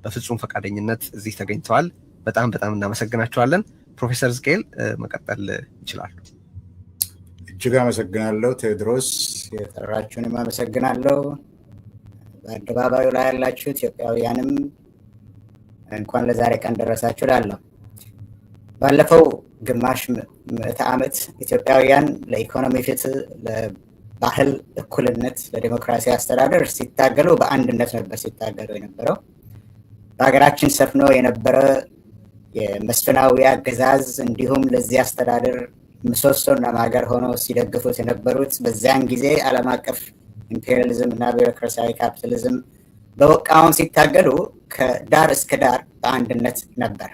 በፍጹም ፈቃደኝነት እዚህ ተገኝተዋል። በጣም እናመሰግናቸዋለን። ፕሮፌሰር ሕዝቅኤል መቀጠል ይችላሉ። እጅግ አመሰግናለሁ ቴዎድሮስ። የጠራችሁንም አመሰግናለሁ። በአደባባዩ ላይ ያላችሁ ኢትዮጵያውያንም እንኳን ለዛሬ ቀን ደረሳችሁ እላለሁ። ባለፈው ግማሽ ምዕተ ዓመት ኢትዮጵያውያን ለኢኮኖሚ ፍትህ፣ ለባህል እኩልነት፣ ለዲሞክራሲ አስተዳደር ሲታገሉ በአንድነት ነበር ሲታገሉ የነበረው። በሀገራችን ሰፍኖ የነበረ የመስፍናዊ አገዛዝ እንዲሁም ለዚህ አስተዳደር ምሰሶና ማገር ሆነው ሲደግፉት የነበሩት በዚያን ጊዜ ዓለም አቀፍ ኢምፔሪያሊዝም እና ቢሮክራሲያዊ ካፒታሊዝም በመቃወም ሲታገሉ ከዳር እስከ ዳር በአንድነት ነበር።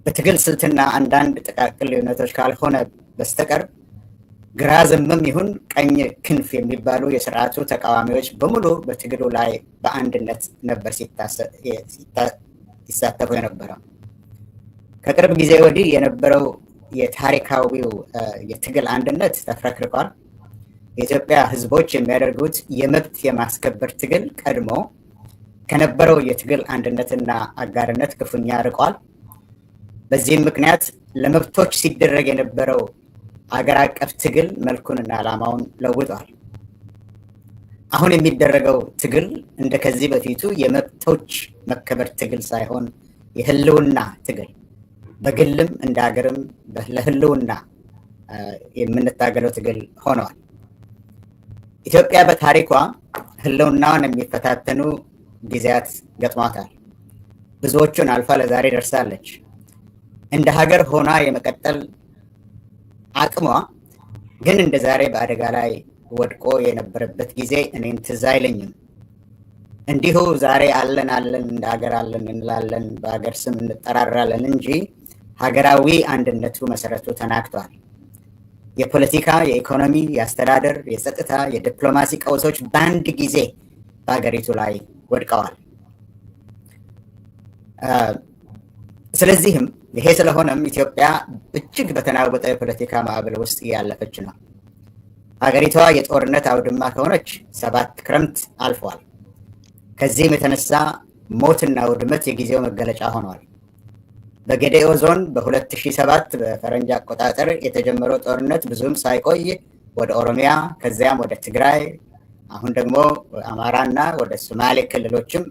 በትግል ስልትና አንዳንድ ጥቃቅን ልዩነቶች ካልሆነ በስተቀር ግራ ዘመም ይሁን ቀኝ ክንፍ የሚባሉ የስርዓቱ ተቃዋሚዎች በሙሉ በትግሉ ላይ በአንድነት ነበር ሲሳተፉ የነበረው። ከቅርብ ጊዜ ወዲህ የነበረው የታሪካዊው የትግል አንድነት ተፍረክርቋል። የኢትዮጵያ ሕዝቦች የሚያደርጉት የመብት የማስከበር ትግል ቀድሞ ከነበረው የትግል አንድነትና አጋርነት ክፉኛ ርቋል። በዚህም ምክንያት ለመብቶች ሲደረግ የነበረው አገር አቀፍ ትግል መልኩንና ዓላማውን ለውጧል። አሁን የሚደረገው ትግል እንደ ከዚህ በፊቱ የመብቶች መከበር ትግል ሳይሆን የህልውና ትግል፣ በግልም እንደ ሀገርም ለህልውና የምንታገለው ትግል ሆነዋል። ኢትዮጵያ በታሪኳ ህልውናዋን የሚፈታተኑ ጊዜያት ገጥሟታል። ብዙዎቹን አልፋ ለዛሬ ደርሳለች። እንደ ሀገር ሆና የመቀጠል አቅሟ ግን እንደ ዛሬ በአደጋ ላይ ወድቆ የነበረበት ጊዜ እኔን ትዝ አይለኝም። እንዲሁ ዛሬ አለን እንደ ሀገር አለን እንላለን፣ በሀገር ስም እንጠራራለን እንጂ ሀገራዊ አንድነቱ መሰረቱ ተናግቷል። የፖለቲካ፣ የኢኮኖሚ፣ የአስተዳደር፣ የጸጥታ፣ የዲፕሎማሲ ቀውሶች በአንድ ጊዜ በሀገሪቱ ላይ ወድቀዋል። ስለዚህም ይሄ ስለሆነም ኢትዮጵያ እጅግ በተናወጠ የፖለቲካ ማዕበል ውስጥ እያለፈች ነው። ሀገሪቷ የጦርነት አውድማ ከሆነች 7 ክረምት አልፏል። ከዚህም የተነሳ ሞትና ውድመት የጊዜው መገለጫ ሆኗል። በጌዴኦ ዞን በ2007 በፈረንጅ አቆጣጠር የተጀመረው ጦርነት ብዙም ሳይቆይ ወደ ኦሮሚያ ከዚያም ወደ ትግራይ አሁን ደግሞ አማራና ወደ ሶማሌ ክልሎችም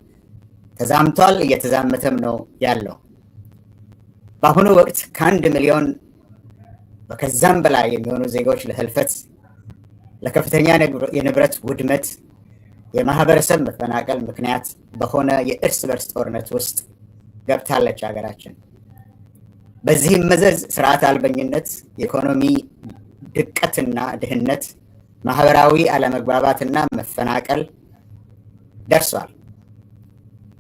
ተዛምቷል፣ እየተዛመተም ነው ያለው። በአሁኑ ወቅት ከ1 ሚሊዮን ከዛም በላይ የሚሆኑ ዜጎች ለህልፈት፣ ለከፍተኛ የንብረት ውድመት፣ የማህበረሰብ መፈናቀል ምክንያት በሆነ የእርስ በርስ ጦርነት ውስጥ ገብታለች ሀገራችን። በዚህም መዘዝ ስርዓት አልበኝነት፣ የኢኮኖሚ ድቀትና ድህነት፣ ማህበራዊ አለመግባባትና መፈናቀል ደርሷል።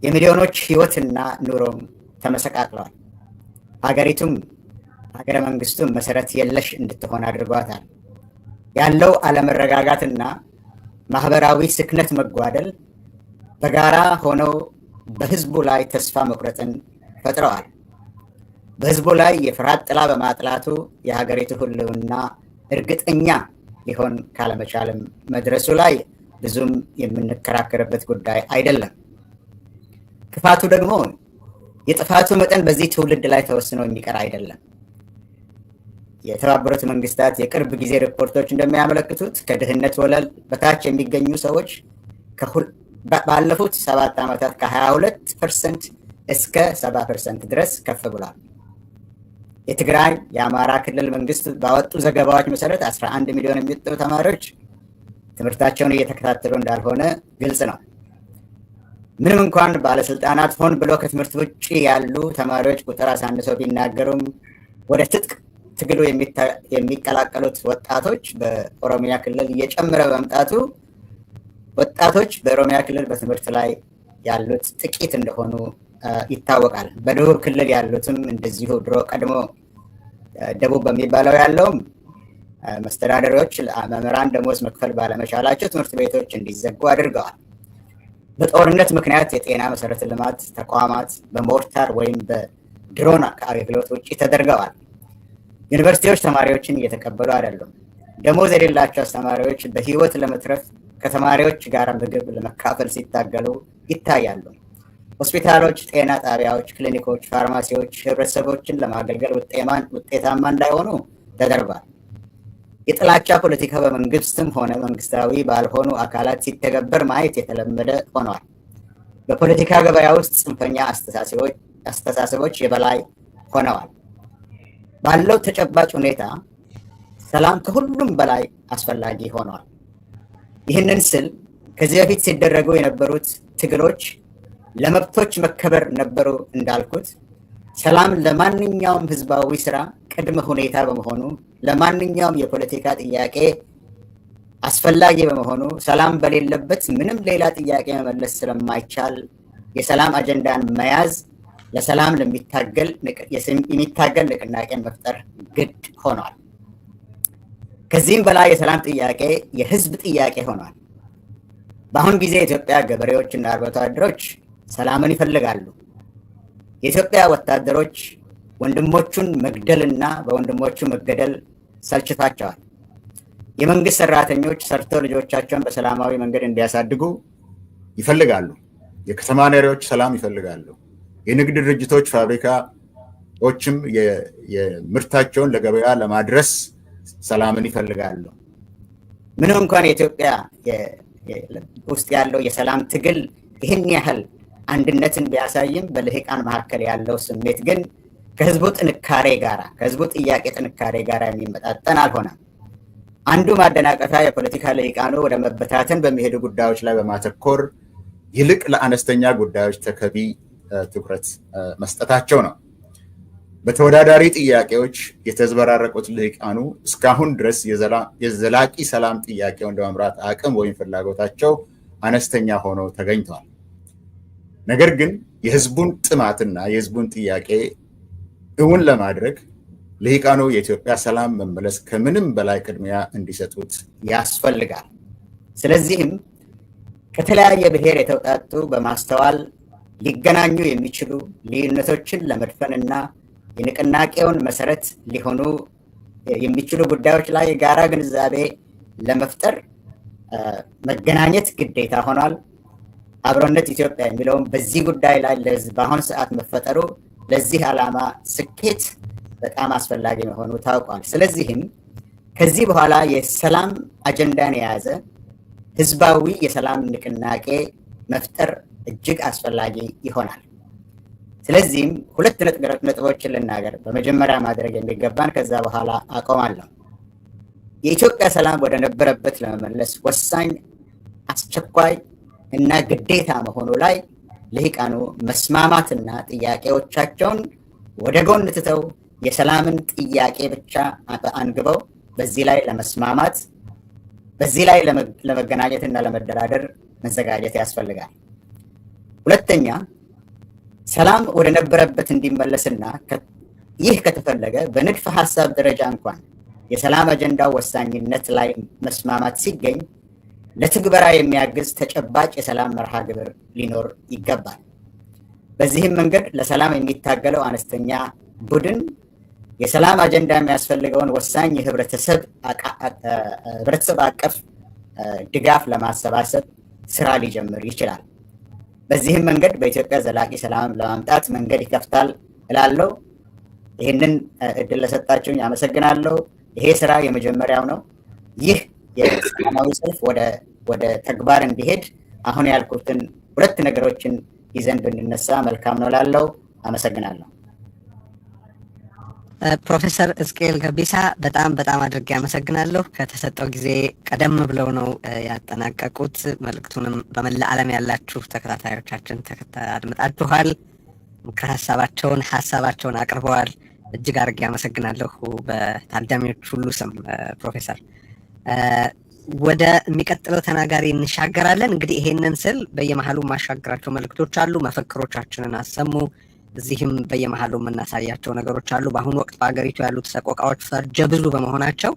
የሚሊዮኖች ህይወትና ኑሮም ተመሰቃቅለዋል። ሀገሪቱም ሀገረ መንግስቱም መሰረት የለሽ እንድትሆን አድርጓታል። ያለው አለመረጋጋትና ማህበራዊ ስክነት መጓደል በጋራ ሆነው በህዝቡ ላይ ተስፋ መቁረጥን ፈጥረዋል። በህዝቡ ላይ የፍርሃት ጥላ በማጥላቱ የሀገሪቱ ህልውና እርግጠኛ ሊሆን ካለመቻልም መድረሱ ላይ ብዙም የምንከራከርበት ጉዳይ አይደለም። ክፋቱ ደግሞ የጥፋቱ መጠን በዚህ ትውልድ ላይ ተወስኖ የሚቀር አይደለም። የተባበሩት መንግስታት የቅርብ ጊዜ ሪፖርቶች እንደሚያመለክቱት ከድህነት ወለል በታች የሚገኙ ሰዎች ባለፉት 7 ዓመታት ከ22% እስከ 70% ድረስ ከፍ ብሏል። የትግራይ፣ የአማራ ክልል መንግስት ባወጡ ዘገባዎች መሰረት 11 ሚሊዮን የሚጠጉ ተማሪዎች ትምህርታቸውን እየተከታተሉ እንዳልሆነ ግልጽ ነው። ምንም እንኳን ባለስልጣናት ሆን ብሎ ከትምህርት ውጭ ያሉ ተማሪዎች ቁጥር አሳንሰው ቢናገሩም ወደ ትጥቅ ትግሉ የሚቀላቀሉት ወጣቶች በኦሮሚያ ክልል እየጨመረ በመምጣቱ ወጣቶች በኦሮሚያ ክልል በትምህርት ላይ ያሉት ጥቂት እንደሆኑ ይታወቃል። በደቡብ ክልል ያሉትም እንደዚሁ ድሮ ቀድሞ ደቡብ በሚባለው ያለውም መስተዳደሮች መምህራን ደሞዝ መክፈል ባለመቻላቸው ትምህርት ቤቶች እንዲዘጉ አድርገዋል። በጦርነት ምክንያት የጤና መሰረተ ልማት ተቋማት በሞርታር ወይም በድሮን አገልግሎት ውጭ ተደርገዋል። ዩኒቨርሲቲዎች ተማሪዎችን እየተቀበሉ አይደሉም። ደሞዝ የሌላቸው አስተማሪዎች በህይወት ለመትረፍ ከተማሪዎች ጋር ምግብ ለመካፈል ሲታገሉ ይታያሉ። ሆስፒታሎች፣ ጤና ጣቢያዎች፣ ክሊኒኮች፣ ፋርማሲዎች ህብረተሰቦችን ለማገልገል ውጤታማ እንዳይሆኑ ተደርጓል። የጥላቻ ፖለቲካ በመንግስትም ሆነ መንግስታዊ ባልሆኑ አካላት ሲተገበር ማየት የተለመደ ሆኗል። በፖለቲካ ገበያ ውስጥ ጽንፈኛ አስተሳሰቦች የበላይ ሆነዋል። ባለው ተጨባጭ ሁኔታ ሰላም ከሁሉም በላይ አስፈላጊ ሆኗል። ይህንን ስል ከዚህ በፊት ሲደረጉ የነበሩት ትግሎች ለመብቶች መከበር ነበሩ እንዳልኩት፣ ሰላም ለማንኛውም ህዝባዊ ስራ ቅድመ ሁኔታ በመሆኑ ለማንኛውም የፖለቲካ ጥያቄ አስፈላጊ በመሆኑ ሰላም በሌለበት ምንም ሌላ ጥያቄ መመለስ ስለማይቻል የሰላም አጀንዳን መያዝ ለሰላም የሚታገል ንቅናቄን መፍጠር ግድ ሆኗል። ከዚህም በላይ የሰላም ጥያቄ የህዝብ ጥያቄ ሆኗል። በአሁን ጊዜ የኢትዮጵያ ገበሬዎችና አርብቶ አደሮች ሰላምን ይፈልጋሉ። የኢትዮጵያ ወታደሮች ወንድሞቹን መግደልና በወንድሞቹ መገደል ሰልችቷቸዋል። የመንግስት ሰራተኞች ሰርተው ልጆቻቸውን በሰላማዊ መንገድ እንዲያሳድጉ ይፈልጋሉ። የከተማ ነዋሪዎች ሰላም ይፈልጋሉ። የንግድ ድርጅቶች፣ ፋብሪካዎችም የምርታቸውን ለገበያ ለማድረስ ሰላምን ይፈልጋሉ። ምንም እንኳን የኢትዮጵያ ውስጥ ያለው የሰላም ትግል ይህን ያህል አንድነትን ቢያሳይም በልሂቃን መካከል ያለው ስሜት ግን ከህዝቡ ጥንካሬ ጋራ ከህዝቡ ጥያቄ ጥንካሬ ጋራ የሚመጣጠን አልሆነም። አንዱ ማደናቀፊያ የፖለቲካ ልሂቃኑ ወደ መበታተን በሚሄዱ ጉዳዮች ላይ በማተኮር ይልቅ ለአነስተኛ ጉዳዮች ተገቢ ትኩረት መስጠታቸው ነው። በተወዳዳሪ ጥያቄዎች የተዘበራረቁት ልሂቃኑ እስካሁን ድረስ የዘላቂ ሰላም ጥያቄውን ለመምራት አቅም ወይም ፍላጎታቸው አነስተኛ ሆነው ተገኝተዋል። ነገር ግን የህዝቡን ጥማትና የህዝቡን ጥያቄ እውን ለማድረግ ልሂቃኑ የኢትዮጵያ ሰላም መመለስ ከምንም በላይ ቅድሚያ እንዲሰጡት ያስፈልጋል። ስለዚህም ከተለያየ ብሔር የተውጣጡ በማስተዋል ሊገናኙ የሚችሉ ልዩነቶችን ለመድፈንና የንቅናቄውን መሰረት ሊሆኑ የሚችሉ ጉዳዮች ላይ የጋራ ግንዛቤ ለመፍጠር መገናኘት ግዴታ ሆኗል። አብሮነት ኢትዮጵያ የሚለውም በዚህ ጉዳይ ላይ በአሁኑ ሰዓት መፈጠሩ ለዚህ ዓላማ ስኬት በጣም አስፈላጊ መሆኑ ታውቋል። ስለዚህም ከዚህ በኋላ የሰላም አጀንዳን የያዘ ህዝባዊ የሰላም ንቅናቄ መፍጠር እጅግ አስፈላጊ ይሆናል። ስለዚህም ሁለት ነጥቦችን ልናገር። በመጀመሪያ ማድረግ የሚገባን ከዛ በኋላ አቆማለሁ። የኢትዮጵያ ሰላም ወደ ነበረበት ለመመለስ ወሳኝ፣ አስቸኳይ እና ግዴታ መሆኑ ላይ ልሂቃኑ መስማማትና ጥያቄዎቻቸውን ወደ ጎን ትተው የሰላምን ጥያቄ ብቻ አንግበው በዚህ ላይ ለመስማማት በዚህ ላይ ለመገናኘትና ለመደራደር መዘጋጀት ያስፈልጋል። ሁለተኛ፣ ሰላም ወደ ነበረበት እንዲመለስና ይህ ከተፈለገ በንድፈ ሐሳብ ደረጃ እንኳን የሰላም አጀንዳው ወሳኝነት ላይ መስማማት ሲገኝ ለትግበራ የሚያግዝ ተጨባጭ የሰላም መርሃ ግብር ሊኖር ይገባል። በዚህም መንገድ ለሰላም የሚታገለው አነስተኛ ቡድን የሰላም አጀንዳ የሚያስፈልገውን ወሳኝ የህብረተሰብ አቀፍ ድጋፍ ለማሰባሰብ ስራ ሊጀምር ይችላል። በዚህም መንገድ በኢትዮጵያ ዘላቂ ሰላም ለማምጣት መንገድ ይከፍታል እላለሁ። ይህንን እድል ለሰጣችሁኝ አመሰግናለሁ። ይሄ ስራ የመጀመሪያው ነው። ይህ የሰላማዊ ሰልፍ ወደ ተግባር እንዲሄድ አሁን ያልኩትን ሁለት ነገሮችን ይዘን ብንነሳ መልካም ነው እላለሁ። አመሰግናለሁ። ፕሮፌሰር ሕዝቅኤል ገቢሳ በጣም አድርጌ አመሰግናለሁ። ከተሰጠው ጊዜ ቀደም ብለው ነው ያጠናቀቁት። መልእክቱንም በመላ ዓለም ያላችሁ ተከታታዮቻችን አድምጣችኋል። ምክረ ሀሳባቸውን አቅርበዋል። እጅግ አድርጌ አመሰግናለሁ በታዳሚዎች ሁሉ ስም ፕሮፌሰር። ወደ የሚቀጥለው ተናጋሪ እንሻገራለን። እንግዲህ ይሄንን ስል በየመሃሉ ማሻገራቸው መልእክቶች አሉ። መፈክሮቻችንን አሰሙ። እዚህም በየመሃሉ የምናሳያቸው ነገሮች አሉ። በአሁኑ ወቅት በሀገሪቱ ያሉት ሰቆቃዎች ፈርጀ ብዙ በመሆናቸው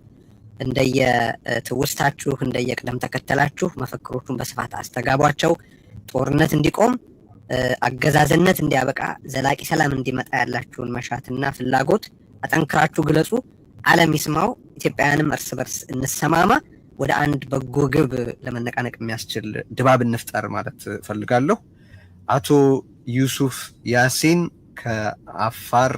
እንደየትውስታችሁ እንደየቅደም ተከተላችሁ መፈክሮቹን በስፋት አስተጋቧቸው። ጦርነት እንዲቆም፣ አገዛዝነት እንዲያበቃ፣ ዘላቂ ሰላም እንዲመጣ ያላችሁን መሻትና ፍላጎት አጠንክራችሁ ግለጹ። ዓለም ይስማው። ኢትዮጵያውያንም እርስ በርስ እንሰማማ። ወደ አንድ በጎ ግብ ለመነቃነቅ የሚያስችል ድባብ እንፍጠር ማለት ፈልጋለሁ። አቶ ዩሱፍ ያሲን ከአፋር